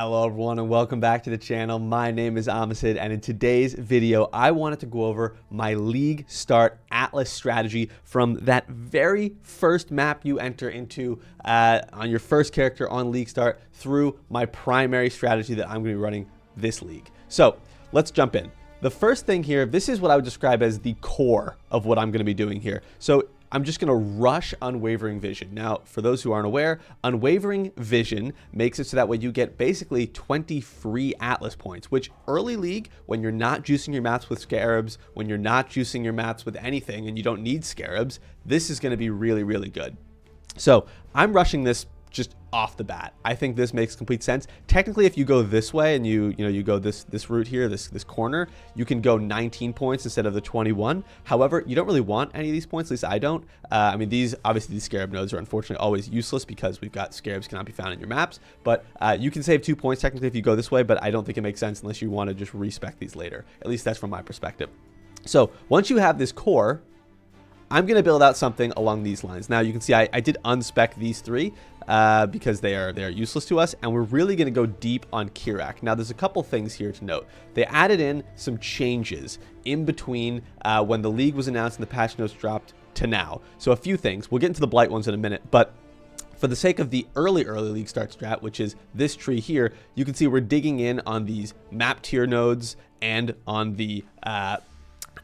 Hello everyone and welcome back to the channel. My name is Amasid, and in today's video I wanted to go over my League Start Atlas strategy from that very first map you enter into on your first character on League Start through my primary strategy that I'm going to be running this league. So let's jump in. The first thing here, this is what I would describe as the core of what I'm going to be doing here. So I'm just going to rush Unwavering Vision. Now, for those who aren't aware, Unwavering Vision makes it so that way you get basically 20 free Atlas points, which early league, when you're not juicing your maps with Scarabs, when you're not juicing your maps with anything and you don't need Scarabs, this is going to be really, really good. So I'm rushing this just off the bat. I think this makes complete sense. Technically, if you go this way and you go this route here, this corner, you can go 19 points instead of the 21. However, you don't really want any of these points, at least I don't. I mean, these Scarab nodes are unfortunately always useless because we've got Scarabs cannot be found in your maps. But you can save 2 points technically if you go this way, but I don't think it makes sense unless you want to just respec these later. At least that's from my perspective. So once you have this core, I'm going to build out something along these lines. Now you can see I did unspec these three because they are useless to us, and we're really going to go deep on Kirak. Now there's a couple things here to note. They added in some changes in between when the league was announced and the patch notes dropped to now. So a few things. We'll get into the blight ones in a minute, but for the sake of the early League Start strat, which is this tree here, you can see we're digging in on these map tier nodes and on the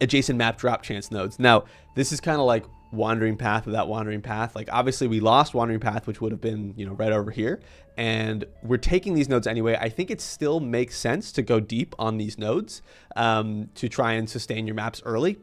adjacent map drop chance nodes. Now, this is kind of like Wandering Path without Wandering Path. Like, obviously, we lost Wandering Path, which would have been, right over here. And we're taking these nodes anyway. I think it still makes sense to go deep on these nodes to try and sustain your maps early.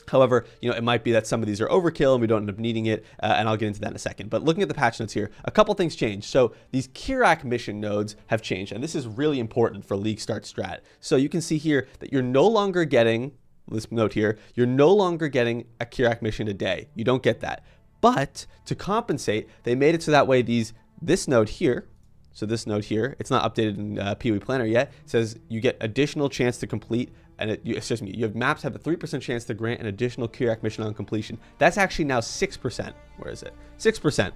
However, it might be that some of these are overkill and we don't end up needing it, and I'll get into that in a second. But looking at the patch notes here, a couple things changed. So these Kirak mission nodes have changed, and this is really important for League Start strat. So you can see here that you're no longer getting this note here, you're no longer getting a Kirak mission a day. You don't get that. But to compensate, they made it so that way this node here, so this node here, it's not updated in PoE Planner yet, says you get additional chance to complete, and you have maps have a 3% chance to grant an additional Kirak mission on completion. That's actually now 6%. Where is it? 6%.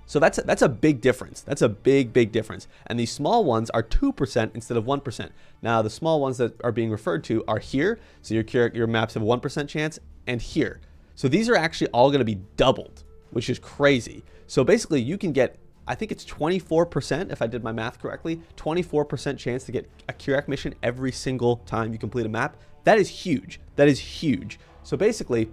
So that's a big difference. That's a big difference. And these small ones are 2% instead of 1%. Now the small ones that are being referred to are here. So your maps have a 1% chance, and here. So these are actually all going to be doubled, which is crazy. So basically you can get, I think it's 24%, if I did my math correctly, 24% chance to get a Kirak mission every single time you complete a map. That is huge. That is huge. So basically,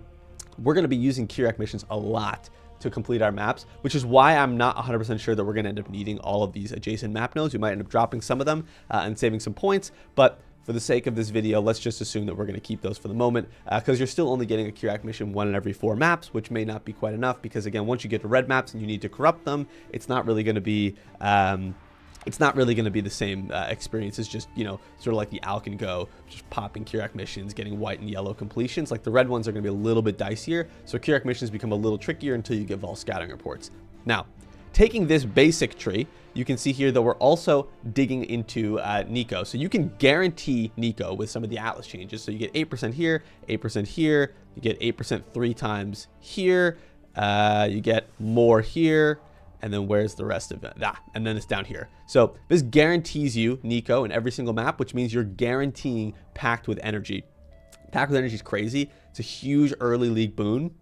we're going to be using Kirak missions a lot to complete our maps, which is why I'm not 100% sure that we're going to end up needing all of these adjacent map nodes. We might end up dropping some of them and saving some points, but for the sake of this video, let's just assume that we're going to keep those for the moment, because you're still only getting a Kirak mission 1 in every 4 maps, which may not be quite enough, because again, once you get to red maps and you need to corrupt them, it's not really going to be the same experience as just, sort of like the Alk Go, just popping Kirak missions, getting white and yellow completions. Like the red ones are going to be a little bit dicier, so Kirak missions become a little trickier until you get Vol scouting reports. Now, taking this basic tree, you can see here that we're also digging into Nico. So you can guarantee Nico with some of the Atlas changes. So you get 8% here, 8% here, you get 8% 3 times here, you get more here, and then where's the rest of it? And then it's down here. So this guarantees you Nico in every single map, which means you're guaranteeing Packed with Energy. Packed with Energy is crazy. It's a huge early league boon.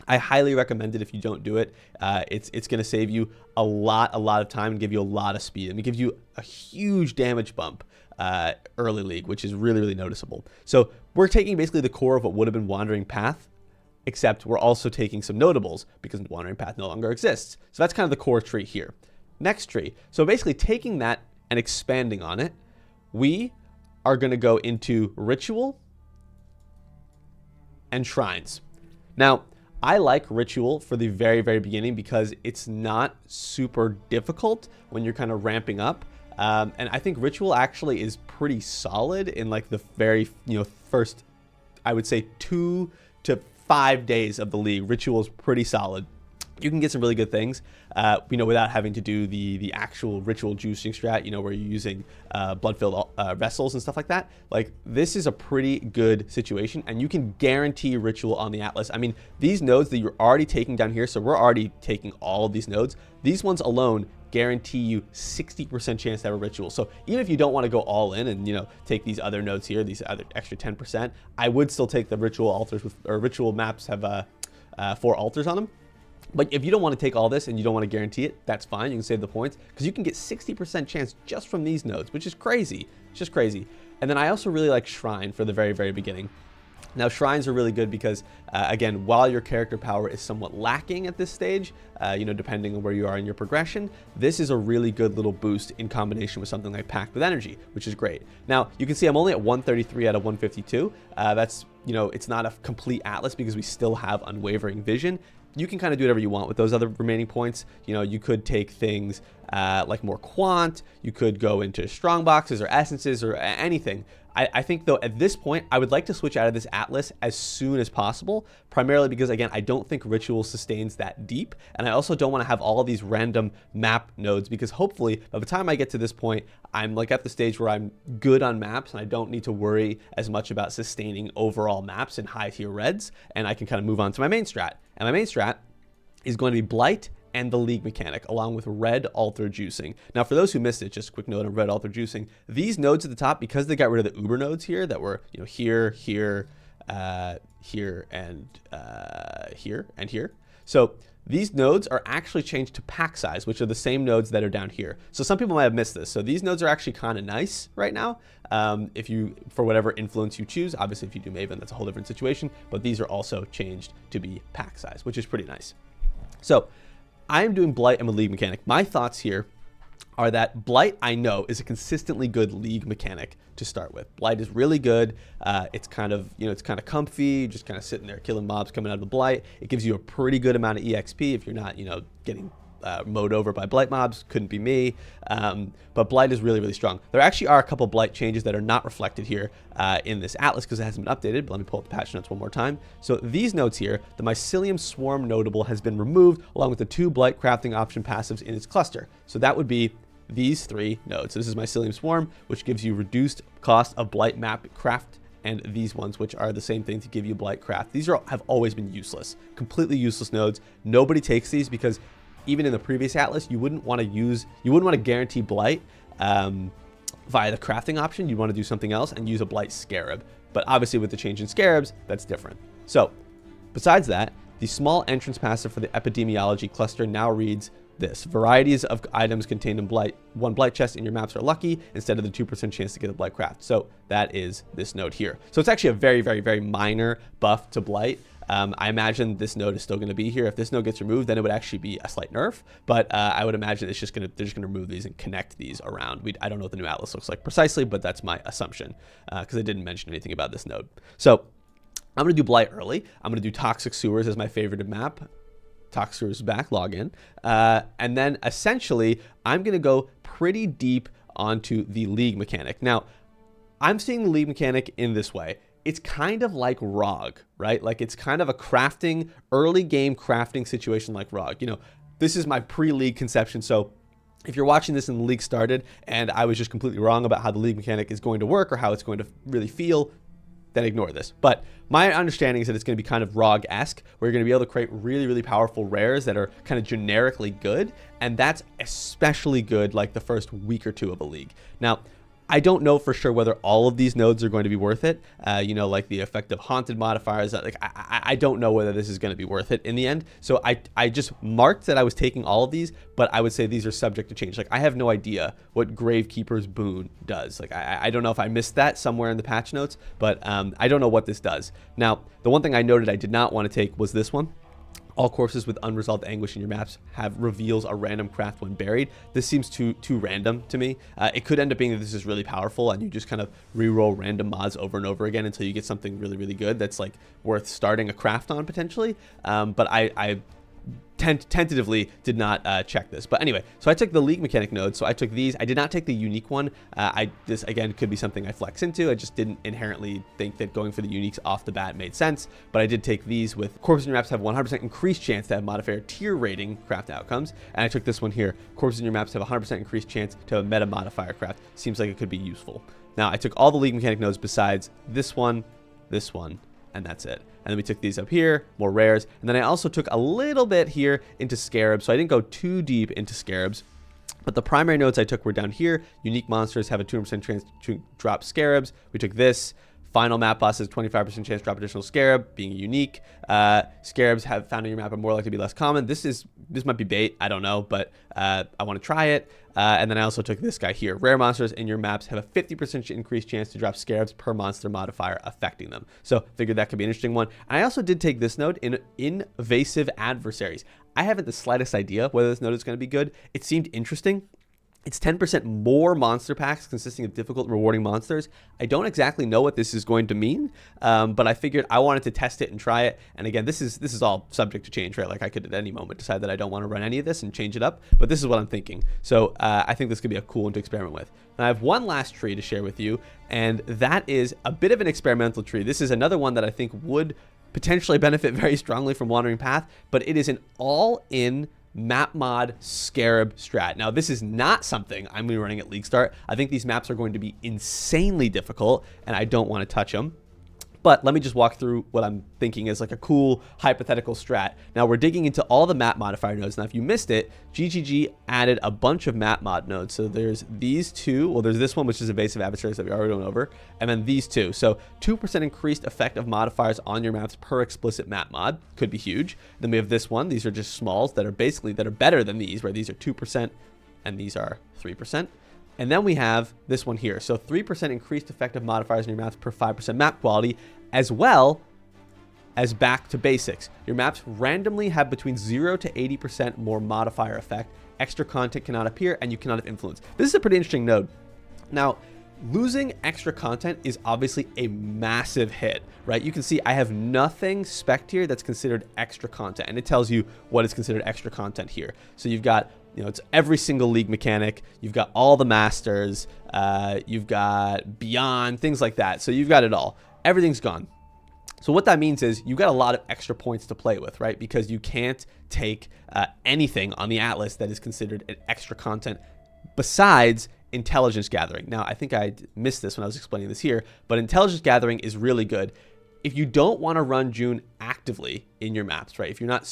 I highly recommend it if you don't do it. It's going to save you a lot of time and give you a lot of speed. And it gives you a huge damage bump early league, which is really noticeable. So we're taking basically the core of what would have been Wandering Path, except we're also taking some notables because Wandering Path no longer exists. So that's kind of the core tree here. Next tree. So basically taking that and expanding on it, we are going to go into Ritual and Shrines. Now, I like Ritual for the very beginning because it's not super difficult when you're kind of ramping up. And I think Ritual actually is pretty solid in like the very, first, I would say 2 to 5 days of the league. Ritual is pretty solid. you can get some really good things, you know, without having to do the actual ritual juicing strat, you know, where you're using blood-filled vessels and stuff like that. Like, this is a pretty good situation, and you can guarantee ritual on the Atlas. I mean, these nodes that you're already taking down here, so we're already taking all of these nodes. These ones alone guarantee you 60% chance to have a ritual. So even if you don't want to go all in and, you know, take these other nodes here, these other extra 10%, I would still take the ritual altars with, or ritual maps have 4 altars on them. But if you don't want to take all this and you don't want to guarantee it, that's fine. You can save the points because you can get 60% chance just from these nodes, which is crazy. It's just crazy. And then I also really like Shrine for the very, very beginning. Now, shrines are really good because, again, while your character power is somewhat lacking at this stage, you know, depending on where you are in your progression, this is a really good little boost in combination with something like Packed with Energy, which is great. Now, you can see I'm only at 133 out of 152. That's, you know, it's not a complete Atlas because we still have Unwavering Vision. You can kind of do whatever you want with those other remaining points. You know, you could take things like more quant, you could go into strong boxes or essences or anything. I think, though, at this point, I would like to switch out of this Atlas as soon as possible, primarily because, again, I don't think Ritual sustains that deep, and I also don't want to have all of these random map nodes, because hopefully, by the time I get to this point, I'm like at the stage where I'm good on maps, and I don't need to worry as much about sustaining overall maps in high-tier reds, and I can kind of move on to my main strat. And my main strat is going to be Blight and the League mechanic, along with red altar juicing. Now, for those who missed it, just a quick note on red altar juicing. These nodes at the top, because they got rid of the Uber nodes here that were, you know, here, here, here, and here, and here. So these nodes are actually changed to pack size, which are the same nodes that are down here. So some people might have missed this. So these nodes are actually kind of nice right now. If you, for whatever influence you choose, obviously if you do Maven, that's a whole different situation, but these are also changed to be pack size, which is pretty nice. So I am doing Blight and a League mechanic. My thoughts here are that Blight, I know, is a consistently good League mechanic to start with. Blight is really good. It's kind of, you know, it's kind of comfy, just kind of sitting there killing mobs coming out of the Blight. It gives you a pretty good amount of EXP if you're not, you know, getting mowed over by Blight mobs. Couldn't be me. But Blight is really, really strong. There actually are a couple Blight changes that are not reflected here in this Atlas because it hasn't been updated. But let me pull up the patch notes one more time. So these notes here, the Mycelium Swarm notable has been removed along with the 2 Blight crafting option passives in its cluster. So that would be these 3 nodes. So this is Mycelium Swarm, which gives you reduced cost of Blight map craft, and these ones, which are the same thing to give you Blight craft. These have always been useless, completely useless nodes. Nobody takes these because even in the previous Atlas, you wouldn't want to guarantee Blight via the crafting option. You'd want to do something else and use a Blight Scarab. But obviously with the change in Scarabs, that's different. So besides that, the small entrance passive for the epidemiology cluster now reads this: varieties of items contained in Blight, 1 Blight chest in your maps are lucky instead of the 2% chance to get a Blight craft. So that is this node here. So it's actually a very, very, very minor buff to Blight. I imagine this node is still going to be here. If this node gets removed, then it would actually be a slight nerf. But I would imagine they're just going to remove these and connect these around. I don't know what the new Atlas looks like precisely, but that's my assumption because I didn't mention anything about this node. So I'm going to do Blight early. I'm going to do Toxic Sewers as my favorite map. Toxic Sewers is back, login. And then essentially, I'm going to go pretty deep onto the League mechanic. Now, I'm seeing the League mechanic in this way. It's kind of like ROG, right? Like it's kind of a crafting, early game crafting situation like ROG. You know, this is my pre-league conception. So if you're watching this and the league started and I was just completely wrong about how the League mechanic is going to work or how it's going to really feel, then ignore this. But my understanding is that it's going to be kind of ROG-esque, where you're going to be able to create really, really powerful rares that are kind of generically good. And that's especially good like the first week or 2 of a league. Now, I don't know for sure whether all of these nodes are going to be worth it. You know, like the effective haunted modifiers. Like I don't know whether this is going to be worth it in the end. So I just marked that I was taking all of these, but I would say these are subject to change. Like I have no idea what Gravekeeper's Boon does. Like I don't know if I missed that somewhere in the patch notes, but I don't know what this does. Now, the one thing I noted I did not want to take was this one. All corpses with unresolved anguish in your maps have reveals a random craft when buried. This seems too random to me. It could end up being that this is really powerful and you just kind of re-roll random mods over and over again until you get something really, really good that's like worth starting a craft on potentially. But I tentatively did not check this. But anyway, so I took the League Mechanic nodes. So I took these. I did not take the unique one. This, again, could be something I flex into. I just didn't inherently think that going for the uniques off the bat made sense. But I did take these with corpses in your maps have 100% increased chance to have modifier tier rating craft outcomes. And I took this one here. Corpses in your maps have 100% increased chance to have a meta modifier craft. Seems like it could be useful. Now, I took all the League Mechanic nodes besides this one, and that's it. And then we took these up here, more rares. And then I also took a little bit here into Scarabs. So I didn't go too deep into Scarabs. But the primary nodes I took were down here. Unique monsters have a 200% chance to drop Scarabs. We took this. Final map bosses, 25% chance to drop additional Scarab, being unique. Scarabs have found in your map are more likely to be less common. This might be bait, I don't know, but I want to try it. And then I also took this guy here. Rare monsters in your maps have a 50% increased chance to drop Scarabs per monster modifier affecting them. So figured that could be an interesting one. And I also did take this node in invasive adversaries. I haven't the slightest idea whether this node is going to be good. It seemed interesting. It's 10% more monster packs consisting of difficult and rewarding monsters. I don't exactly know what this is going to mean, but I figured I wanted to test it and try it. And again, this is all subject to change, right? Like I could at any moment decide that I don't want to run any of this and change it up, but this is what I'm thinking. So I think this could be a cool one to experiment with. Now I have one last tree to share with you, and that is a bit of an experimental tree. This is another one that I think would potentially benefit very strongly from Wandering Path, but it is an all-in map mod Scarab strat. Now this is not something I'm going to be running at League Start. I think these maps are going to be insanely difficult and I don't want to touch them. But let me just walk through what I'm thinking is like a cool hypothetical strat. Now we're digging into all the map modifier nodes. Now if you missed it, GGG added a bunch of map mod nodes. So there's these two. Well, there's this one, which is invasive adversaries that we already went over. And then these two. So 2% increased effect of modifiers on your maps per explicit map mod. Could be huge. Then we have this one. These are just smalls that are better than these, where these are 2% and these are 3%. And then we have this one here. So 3% increased effective modifiers in your maps per 5% map quality, as well as back to basics. Your maps randomly have between 0 to 80% more modifier effect. Extra content cannot appear, and you cannot have influence. This is a pretty interesting node. Now, losing extra content is obviously a massive hit, right? You can see I have nothing spec'd here that's considered extra content, and it tells you what is considered extra content here. So you've got, it's every single League Mechanic. You've got all the Masters. You've got Beyond, things like that. So you've got it all. Everything's gone. So what that means is you've got a lot of extra points to play with, right? Because you can't take anything on the Atlas that is considered an extra content besides intelligence gathering. Now, I think I missed this when I was explaining this here, but intelligence gathering is really good. If you don't want to run June actively in your maps, right? If you're not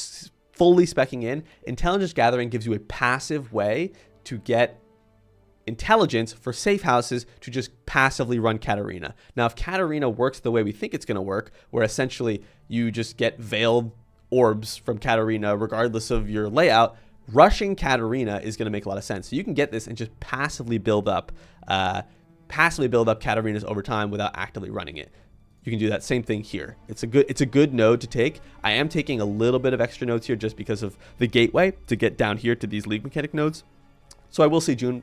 fully speccing in, intelligence gathering gives you a passive way to get intelligence for safe houses to just passively run Katarina. Now, if Katarina works the way we think it's going to work, where essentially you just get veiled orbs from Katarina regardless of your layout, rushing Katarina is going to make a lot of sense. So you can get this and just passively build up Katarinas over time without actively running it. You can do that same thing here. It's a good node to take. I am taking a little bit of extra nodes here just because of the gateway to get down here to these League Mechanic nodes. So I will see June,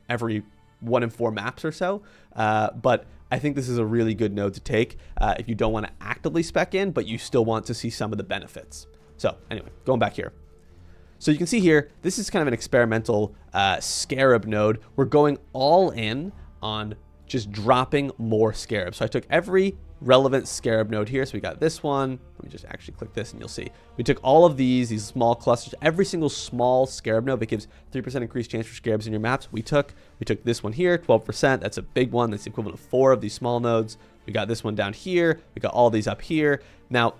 every 1 in 4 maps or so. But I think this is a really good node to take if you don't want to actively spec in, but you still want to see some of the benefits. So anyway, going back here. So you can see here, this is kind of an experimental Scarab node. We're going all in on just dropping more Scarab. So I took every relevant Scarab node here. So we got this one. Let me just actually click this and you'll see. We took all of these small clusters, every single small Scarab node that gives 3% increased chance for Scarabs in your maps. We took this one here, 12%. That's a big one. That's the equivalent of 4 of these small nodes. We got this one down here. We got all these up here. Now,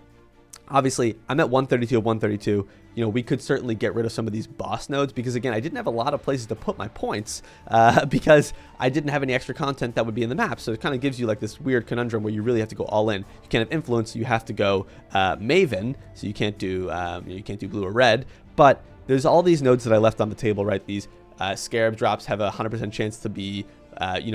obviously, I'm at 132 of 132. We could certainly get rid of some of these boss nodes because, again, I didn't have a lot of places to put my points because I didn't have any extra content that would be in the map. So it kind of gives you like this weird conundrum where you really have to go all in. You can't have influence. You have to go Maven. So you can't do blue or red. But there's all these nodes that I left on the table, right? These Scarab drops have a 100% chance to be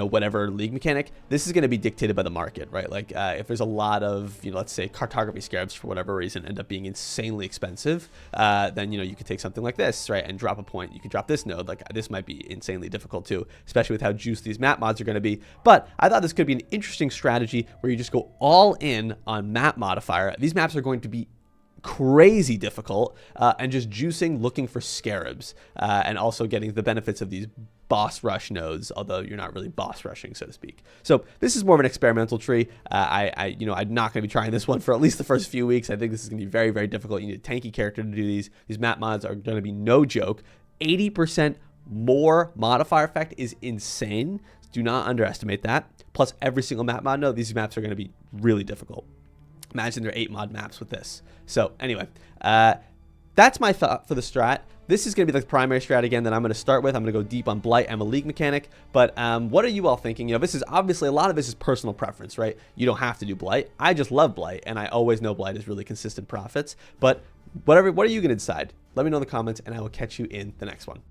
whatever League Mechanic. This is going to be dictated by the market, right? Like if there's a lot of, let's say cartography Scarabs for whatever reason end up being insanely expensive, then, you could take something like this, right? And drop a point. You could drop this node. Like this might be insanely difficult too, especially with how juiced these map mods are going to be. But I thought this could be an interesting strategy where you just go all in on map modifier. These maps are going to be crazy difficult, and just juicing, looking for Scarabs, and also getting the benefits of these boss rush nodes, although you're not really boss rushing, so to speak. So this is more of an experimental tree. I'm not going to be trying this one for at least the first few weeks. I think this is going to be very, very difficult. You need a tanky character to do these. These map mods are going to be no joke. 80% more modifier effect is insane. Do not underestimate that. Plus every single map mod node, these maps are going to be really difficult. Imagine there are 8 mod maps with this. So anyway, that's my thought for the strat. This is going to be the primary strat again that I'm going to start with. I'm going to go deep on Blight and a League mechanic. But what are you all thinking? You know, this is obviously, a lot of this is personal preference, right? You don't have to do Blight. I just love Blight, and I always know Blight is really consistent profits. But what are you going to decide? Let me know in the comments, and I will catch you in the next one.